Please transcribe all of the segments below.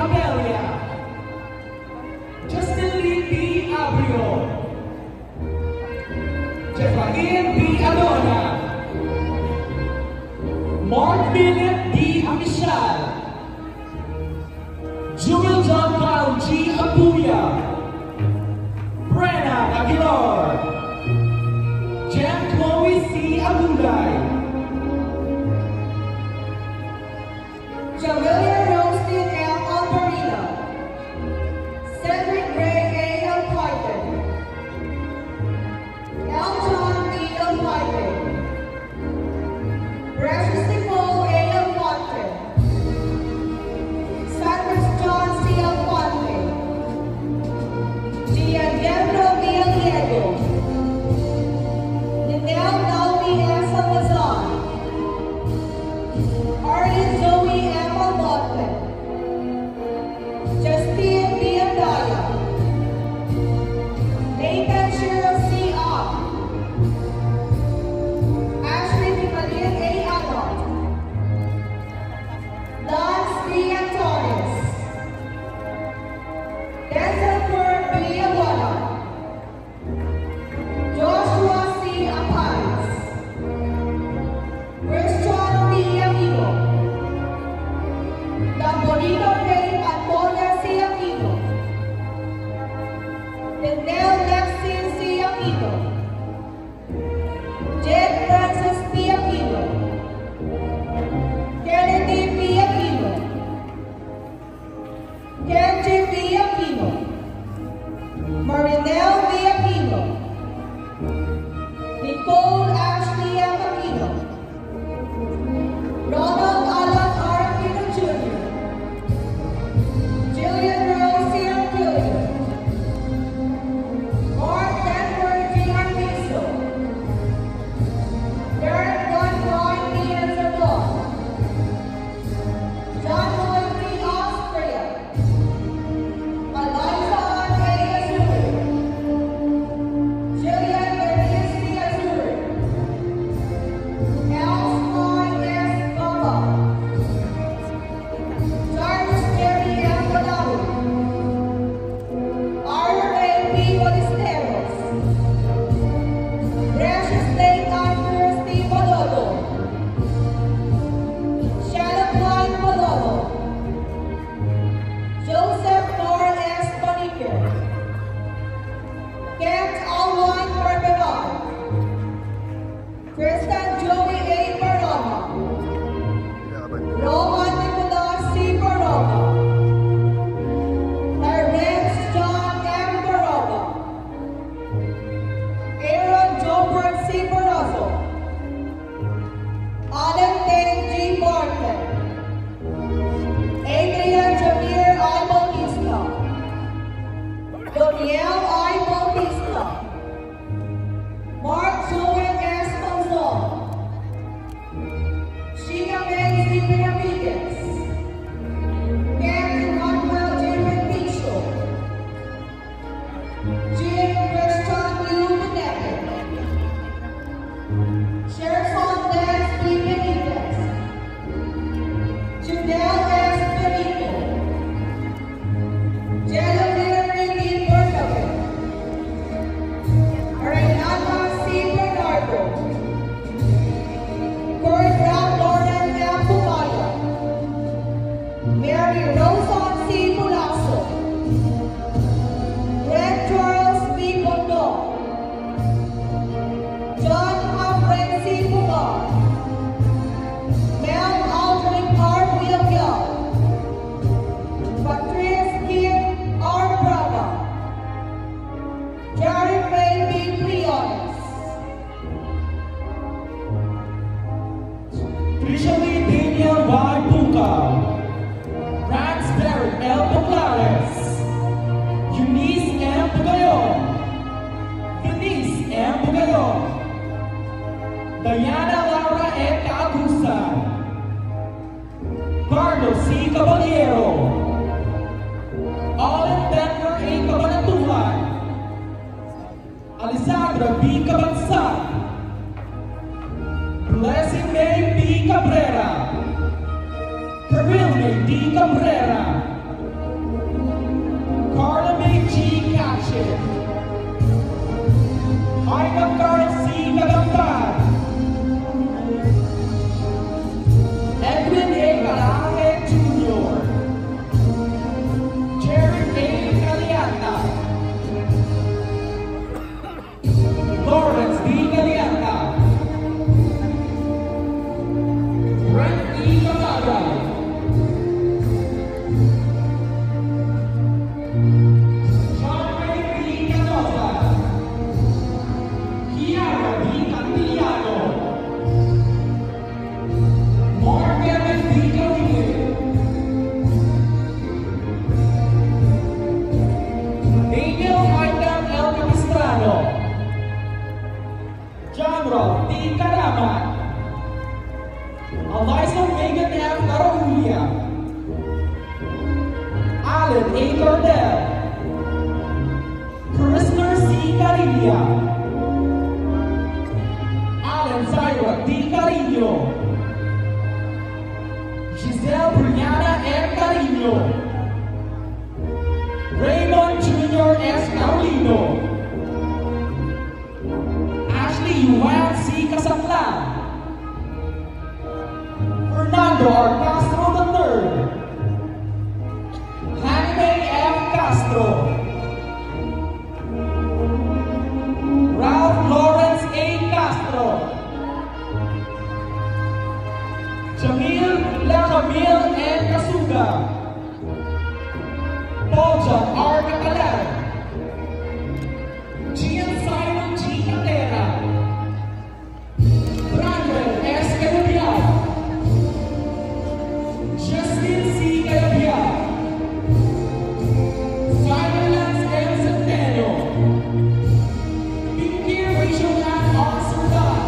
Amelia, Justin Lee B. Abrio, Jefrain B. Adona, Mark Philip D. Amisyal, Jewel John Carl G. Abuya, Brenna Aguilar, Jem Chloe C. Abulay, Jamelia Rostin M. Alvarino, Cedric Ray A. Alpiden, Elton D. Alpiden, Precious Nicole A. Alfonte, Cyrus John C. Alfonte, Gianvero B. Aliego, Ninel Naomi S. Almazan, Arlene Zoe M. Almonte, Justine B. Andaya, Nathan Cheryl C. Ock, Ashley Timalian A. Anot, Lance B. Antonis, Denzel Kurt B. Alona, Joshua C. Apais, Christian B. Amigo, Lamborghini Ray Antonia C. Amigo, Lindell Lexin C. Amigo, Jed Francis P. Amigo, Kennedy P. Amigo, Kenji B. Amigo, Marinel B. Amigo, Nicole Ashley M. Amigo, Ronald Alan R. Aquino Jr., Jillian Rose C. Arquillo, Mark Denver G. Armiso, Derek Don Roy B. Anzalon, John Lloyd B. Austria, Eliza Ann A. Azuri, Jillian Bernice C. Azuri, Els Lloyd S. Baba, Jarvis Jerry M. Balawi, Arthur A. P. Ballesteros, Precious Lake Arthur Steve Balolo, Shannon Klein Balolo, Joseph Lauren S. Boniker, Kent Alwine Barberon, Kristen Joey A. Baroma, Roman Nicolas C. Baroma, Terrence John M. Baroma, Aaron Jobert C. Barroso, Alan Tate G. Bartlett, Adrian Javier I. Bautista, Doniel I. Bautista, Mark Joel S. Monzon, Sheila May C. Benavides, Ken Manuel J. Bendicio, Jim Christian U. Benetti, Sherson Des P. Benitez, Judel S. Benito, Genevieve Ricky Bernabe, Renata C. Bernardo, Corda Lauren M. Pumaya, Mary Rosan C. Pulaso, Red Charles B. Bondo, John Humphrey C. Pugar, Mel Aldrich R. Villarreal, Patrice Kim R. Braga, Jared Ray B. Briones, Visually Daniel Y. Bukaw, Ransberry L. Poclares, Eunice M. Pugayon, Denise M. Pugayon, Diana Laura E. Caagusan, Carlos C. Caballero, Olin Denver A. Cabanatuan, Alessandra B. Cabansan, Blessing May B. Cabrera, Carilme D. Cabrera, Eliza Megan F. Carahulia, Alan A. Cordell, Chrysler C. Carilla, Alan Zyra D. Carino, Giselle Brianna M. Carino, Raymond Jr. S. Carolino, Ashley Yuan C. Casatlan, Fernando R. Castro III, Jaime F. Castro, Ralph Lawrence A. Castro, Jamil Lacamil N. Casuga, Paul John R. Catalan, Gian Simon G. Catera, Brandon S. Cayabyab, Justin C. Cayabyab, Simon Lance M. Centeno, Pinky Rachel Ann Oxerdan,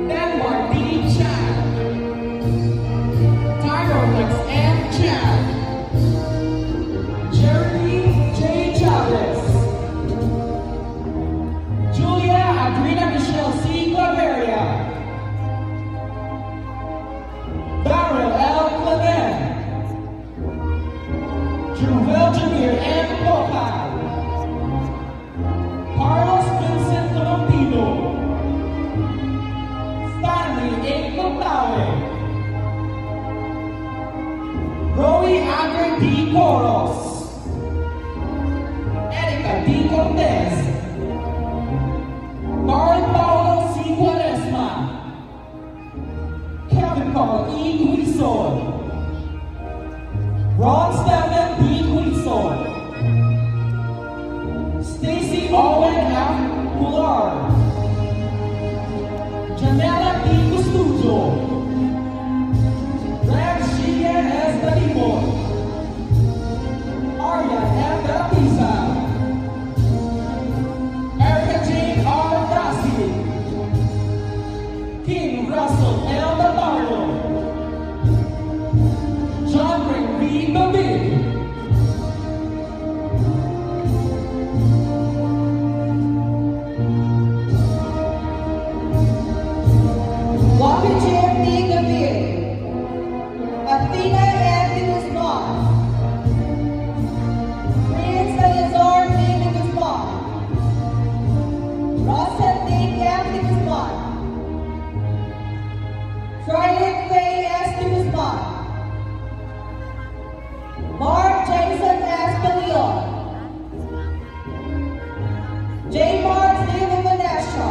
Denmark D. Chan, Tyler Lex M. Chan, Jeremy J. Chavez, Julia Adrina Michelle C. Claveria, Darrell L. Clement, Joel Jamir M. Popal, Carlos Vincent Tolentino, Stanley A. Contawe, Roy Andre D. Coros, Erika D. Cortez, Carl Paulo C. Quaresma, Kevin Carl E. Quison, Ron Stephen D. Quison, Stacy Owen F. Pular, Janela D. Custudio, Rex Gia S. Dalibor, Arya F. Baptista, Erica Jane R. Brasi, King Russell L. Navarro, John Rick B. Babig, Wappinger D. Gavir, Athena M. de Guzman, Prince Eleazar D. de Guzman, Russell D. M. de Guzman, Trilith Faye S. de Guzman, Mark Jason S. Pelion, J. Mark D. Vanessa,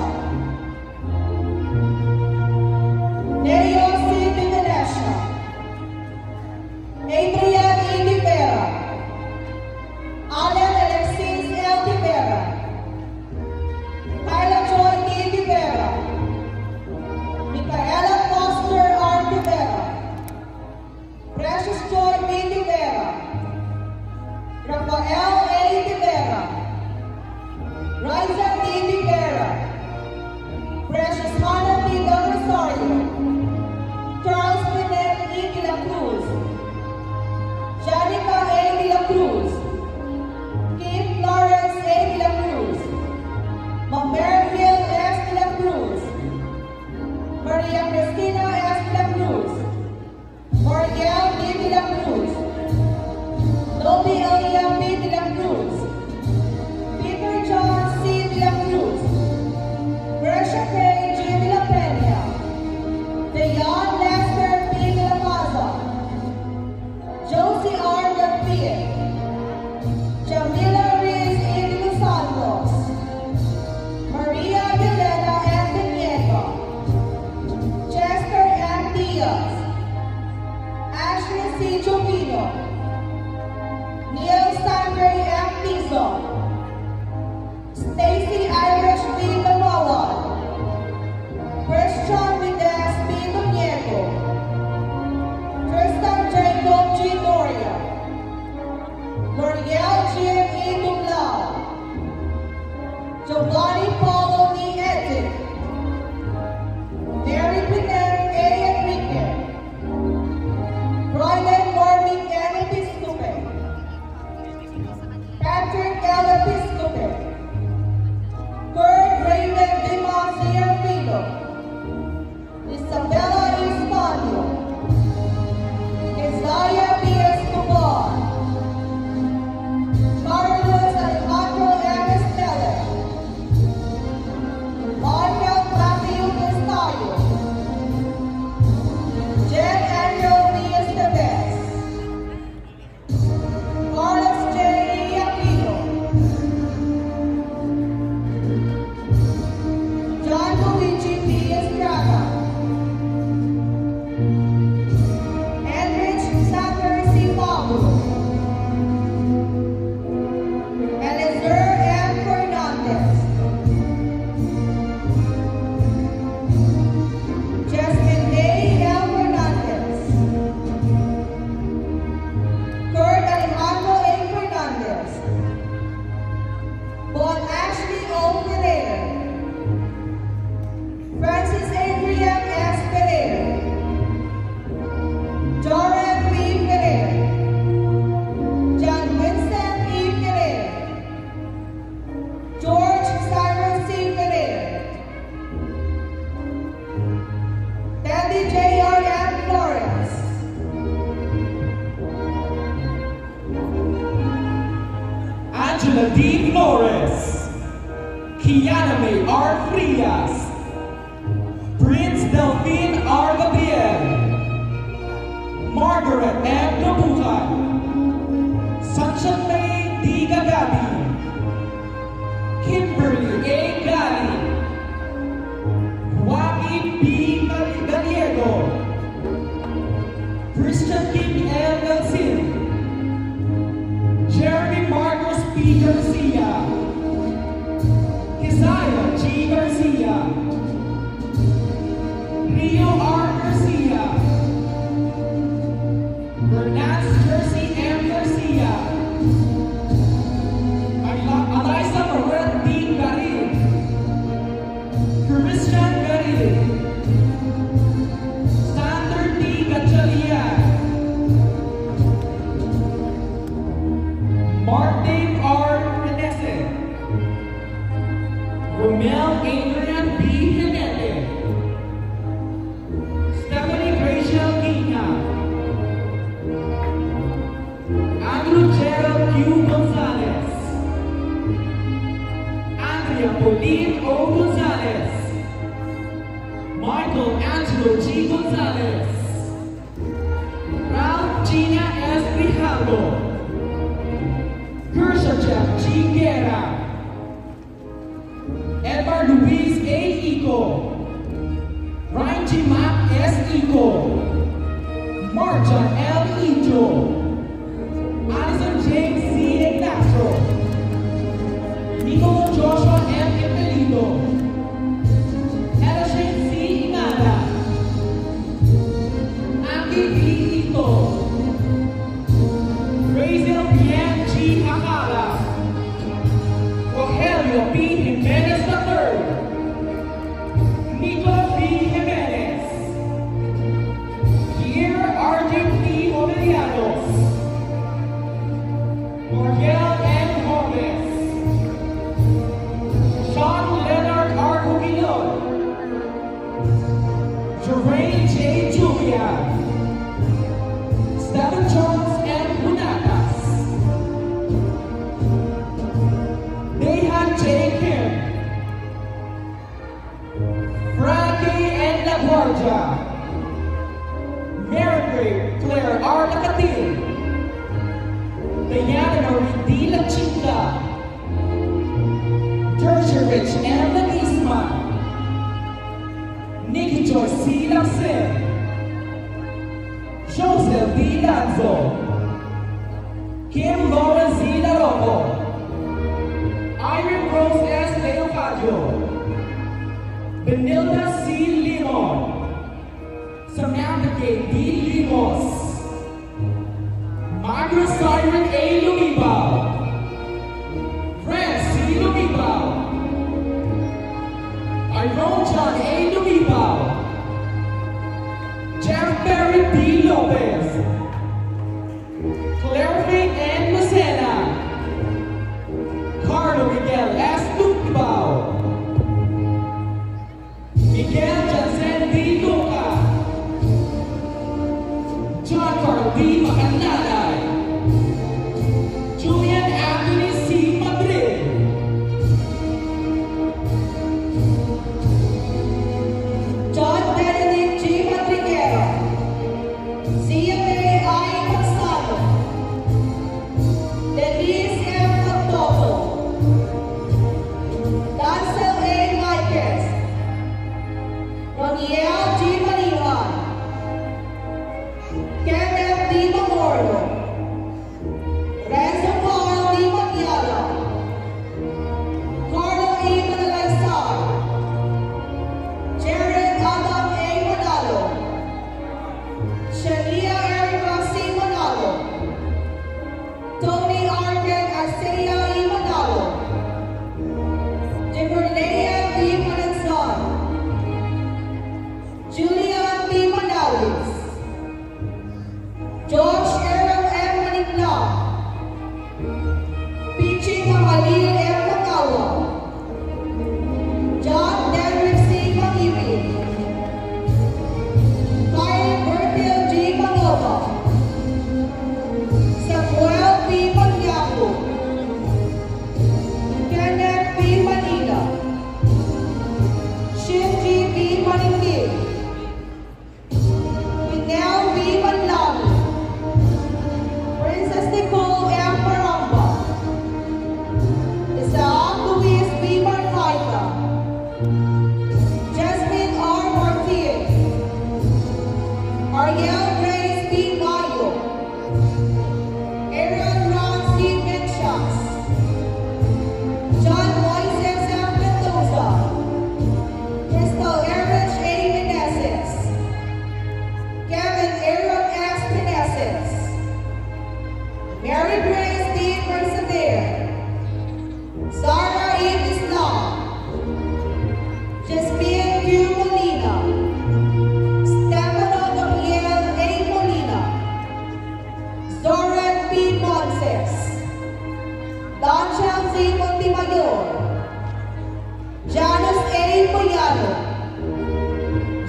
Angela D. Flores, Kiana May R. Frias, Prince Delphine R. Gabriel, Margaret M. Dabuhan, Sunshine May D. Gagabi, Kimberly A. Gali, Joaquin B. Gallego, Christian King L. Galcin, Jeremy Marcos P. Garcia, Isaiah G. Garcia, Rio R. Garcia, Bernaz Jersey M. Garcia, Eliza Moret D. Garin, Christian Garin, Sander D. Gatchalian, Mark Dave R. Renese, Romel Adrian B. Hinete, Stephanie Rachel Gina, Andrew Gerald Q. Gonzalez, Andrea Pauline O. Gonzalez, Michael Angelo G. Gonzalez, Ralph Gina S. Grijalvo, Kershaw Jeff G. Guerra, Edward Luis A. Ico, Ryan G. Mac S. Ico, Marjan L. Ijo, Alison James C. Ignacio, Nico Joshua M. Epelido, Elisha C. Imada, Aki B. Ito, Razel P.M. G. Akala, Rogelio P. Jimenez III, Nico P. Jimenez, Kier R.J. P. Homelianos, Moriel M. Gomez, Sean Leonard R. Hugilon, Jermaine J. Julia, Stephen Jones M. Hunatas, Dehan J. Kim, Frankie N. LaGuardia, Mary Claire R. Lacatil, Diana Marie D. La Chica, Tertiary Rich M. Lanisma, Nikki Joyce C. Lacen, Joseph D. Lanzo, Kim Laura Z. Laroco, Irene Rose S. Leocadio, Benilda C. Limon, Samantha K. D. Limos, Margaret Simon A. Lumibao, Fred C. Lumibao, Iron John A. Lumibao, Jeff Perry B. Lopez, Claire May N. Lucena, Carlo Miguel S. Lumibao, Miguel Jansen D. Luca, John Carl D. Macanalay, Julian Anthony C. Madrid, John Benedict G. Madriguera, CMA I. Gonzalo, Denise M. Octopo, Dancel A. Maiquez, Roniel G. Maniwan, Kenneth D. Mamorio, Renzo Carl D. Maniala, Carlo E. Manalaysar, Jared Adam A. Manalo, Shalia Erica C. Manalo, Tony Arden Arcea E. Manalo, Timberlea D. Mananzan, Julie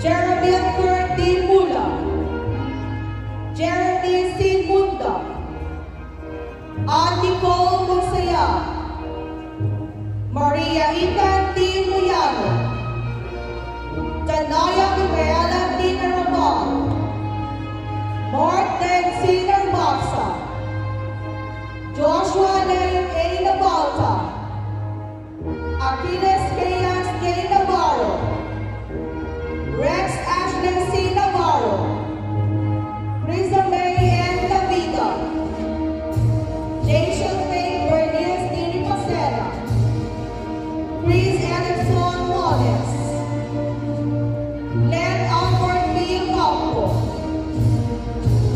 Jeremy Kurt D. Mula, Jeremy C. Munda, Andy Cole Mugsaya, Maria Ethan D. Muyano, Danaya Gabriela D. Narabal, Mark Nancy Narmaksa, Joshua Name A. Nabalta, Achilles Kayas K. Navarro, Rex Ashley C. Navarro, Risa May N. Daviga, Jason May Bernice D. Ripacera, Chris Anderson Wallace, Len Alford B. Ocampo,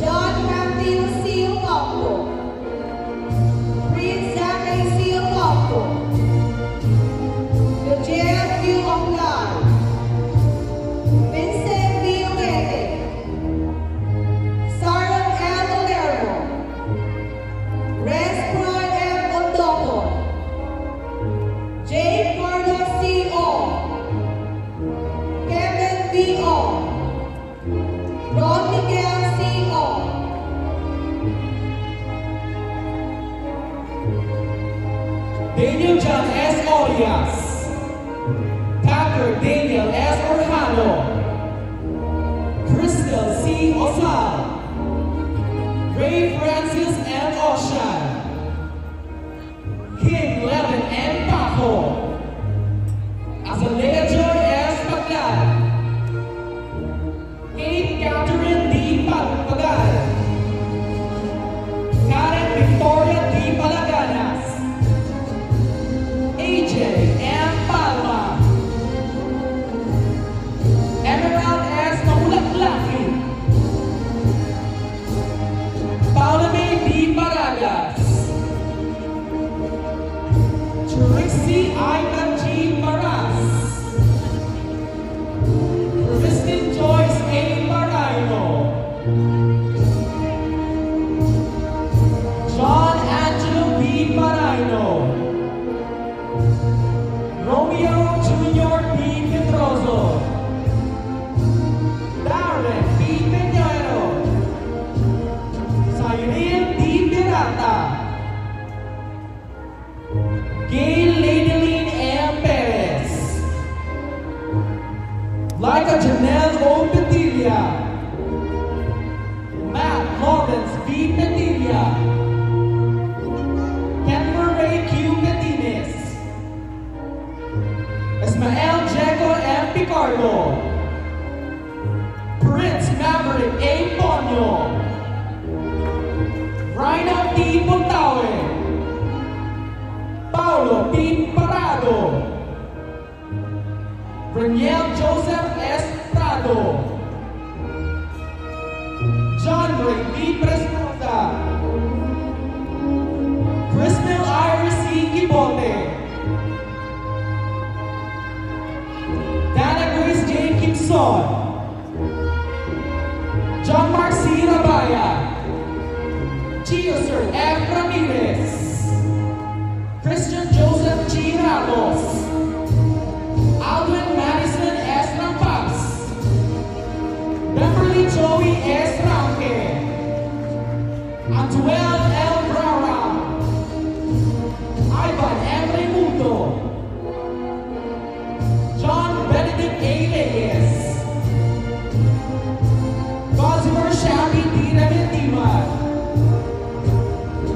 John Matthew C. Ocampo, Prince Zachary C. Ocampo, Eugene Q. Oclan, Vincent B. Ongege, Sarah L. Olero, Rex Pride M. Ondoco, J. Carlos C. Ong, Kevin B. Ong, Ron Miguel C. Ong, Daniel John S. Orias, Tucker Daniel S. Orjano, Crystal C. Osal, Ray Francis M. Oshan, King Levin M. Paco, Azalea Joy S. Paglan, Kate Catherine D. Pagpagal, Karen Victoria D. Palaganas, AJ M. Palma, Emerald S. Mahulaklaki, Paula May D. Paragas, Trixie Aida G. Maras, Kristen Joyce A. Marino, John Angelo B. Marino, Romeo Jr. B. Pedroso, Darren B. Peñero, Cyril D. Pirata, Gail Ladeline M. Perez, Laika Janelle O. Petilla, Matt Lawrence B. Petilla, Kenver Ray Q. Petines, Ismael Jeco M. Picardo, Prince Maverick A. Ponyo, Rhino D. Puntawe, Paulo P. Parado, Reniel Joseph S. Prado, John Ray B. Presposa, Crystal Iris E. Gibote, Dana Grace J. Kimson, John Mark C. Rabaya, Gioser F. Ramirez, Christian Joseph G. Ramos, Alvin Madison S. Rampas, Beverly Joey S. Ranke, Antuel L. Brara, Ivan M. Raimundo, John Benedict A. Reyes, Cosimo Shabby D. Reventima,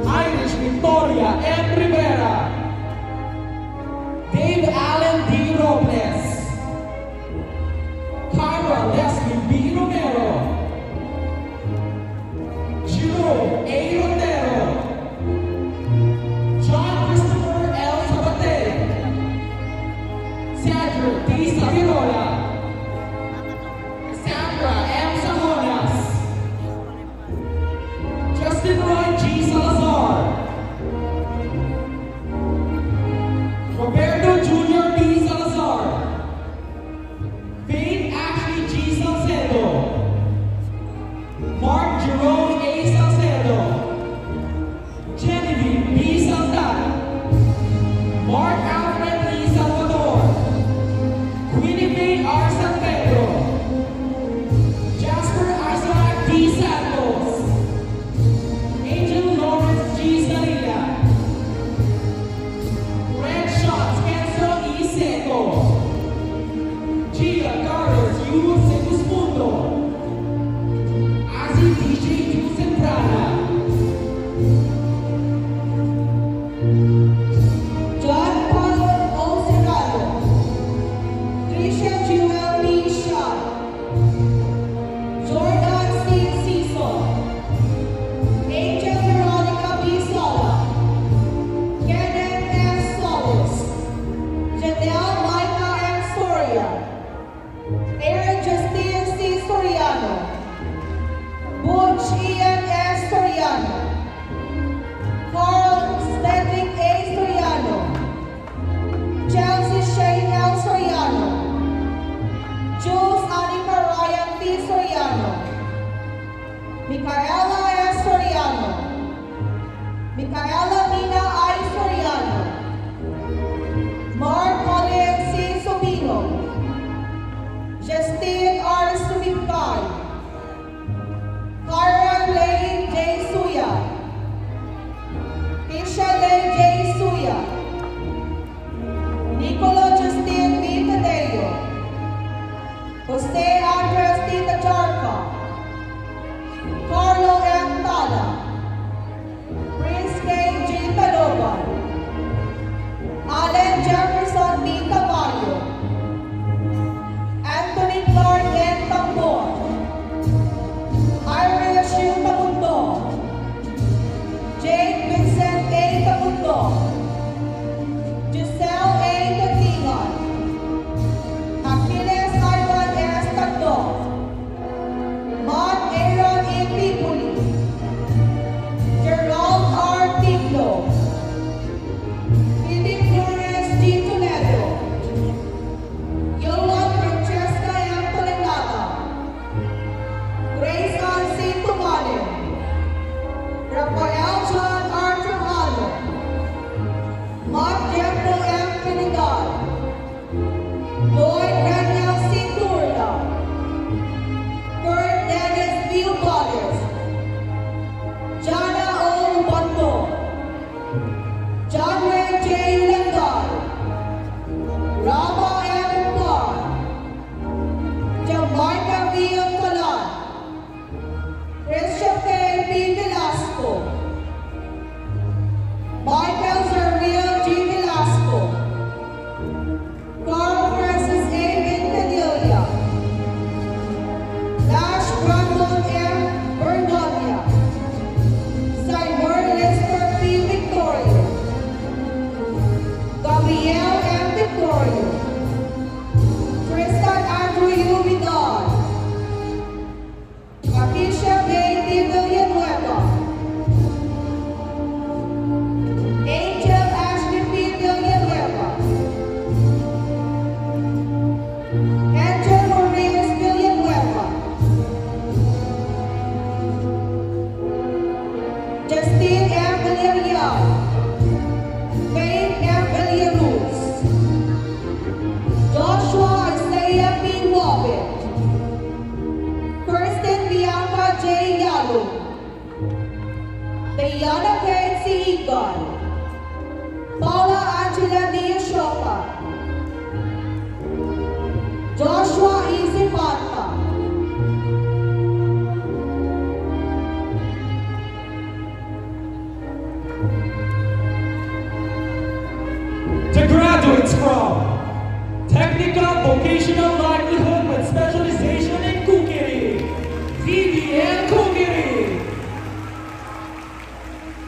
Irish Victoria M. Rivera, Dave Allen D. Robles, Kyra Leslie B. Romero, Jerome A. Rotero, John Christopher L. Sabate, Cedric D. Savirola, Sandra M. Sahonas, Justin Roy G. Salazar, Roberto Jr. D. Salazar, Faith Ashley G. Salcedo, Mark Jerome A. Salcedo, George Ian S. Soriano, Carl Cedric A. Soriano, Chelsea Shane L. Soriano, Jules Anika Ryan P. Soriano, Micaela S. Soriano, Micaela Mina I. Soriano, Mark Colin C. Subino, Justine R. Subicay, Karen Lane J. Suya, Tisha Lane J. Suya, Nicolo Justine B. Tadeo, Jose Andres T. Tajarca, Carlo M. Tada, Prince K. G. Taloban, Allen Jefferson B. Caballo, Anthony Clark N. Tambor, Irish U. Tabundo, Jake Vincent A. Tabundo, Giselle A. Tatigan, Achilles Ivan S. Tagdo, Mont Aaron E. Pipuli, Gerald R. Tiglo, Philip Flores G. Toledo, Yolan Francesca M. Tolengata, Grace Ann C. Tumale, Rafael John R. Trujillo, Mark Jeffro M. Pinigal, Lloyd Daniel C. Turla, Kurt Dennis V. Ubalis, Jana O. Ubanto, John Ray J. Ulangal, Rama M. Ubar, Jamaica V. Calan, Christian K. P. Velasco, Michael Zerville G. Velasco, Carl Francis A. Ventadilla, Dash Brandon M. Bernonia, Simon Lester P. Victoria, Gabriel M. Victoria, Tristan Andrew U. Vidal, Patricia A. T. Villanueva, Angel Ashley P. Villanueva, Angel Morales Villanueva, Justine M. Villarreal, Faith M. Villaruz, Joshua Isaiah P. Wabbit, Kirsten Bianca J. Yalo, Diana Kate C. Egan, Paula Angela D. Ashoka, Joshua E. Zipanta, To graduates from Technical Vocational Livelihood with Specialization in Cookery, TVL Cookery,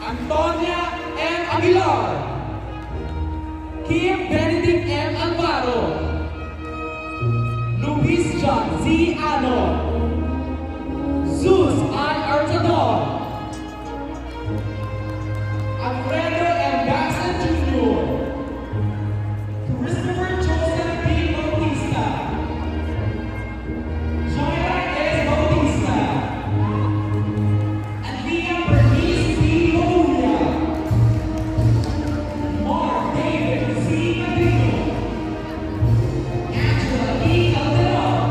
Antonia M. Aguilar, Kim Benedict M. Alvaro, Luis John Z. Ano, Zeus I. Artador, Alfredo M. Baxter Jr., Christopher Joseph B. Bautista, Joya S. Bautista, and Leah Bernice B. Babuya, Mark David C. Medino, Angela E. Calderon,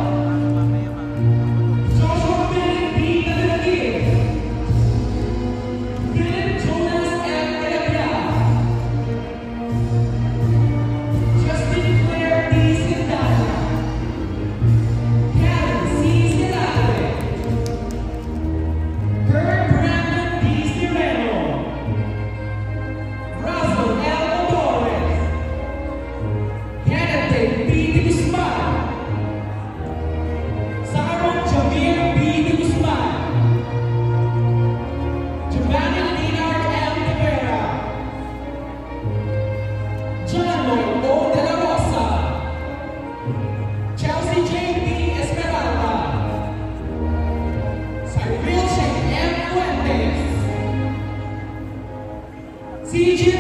DJ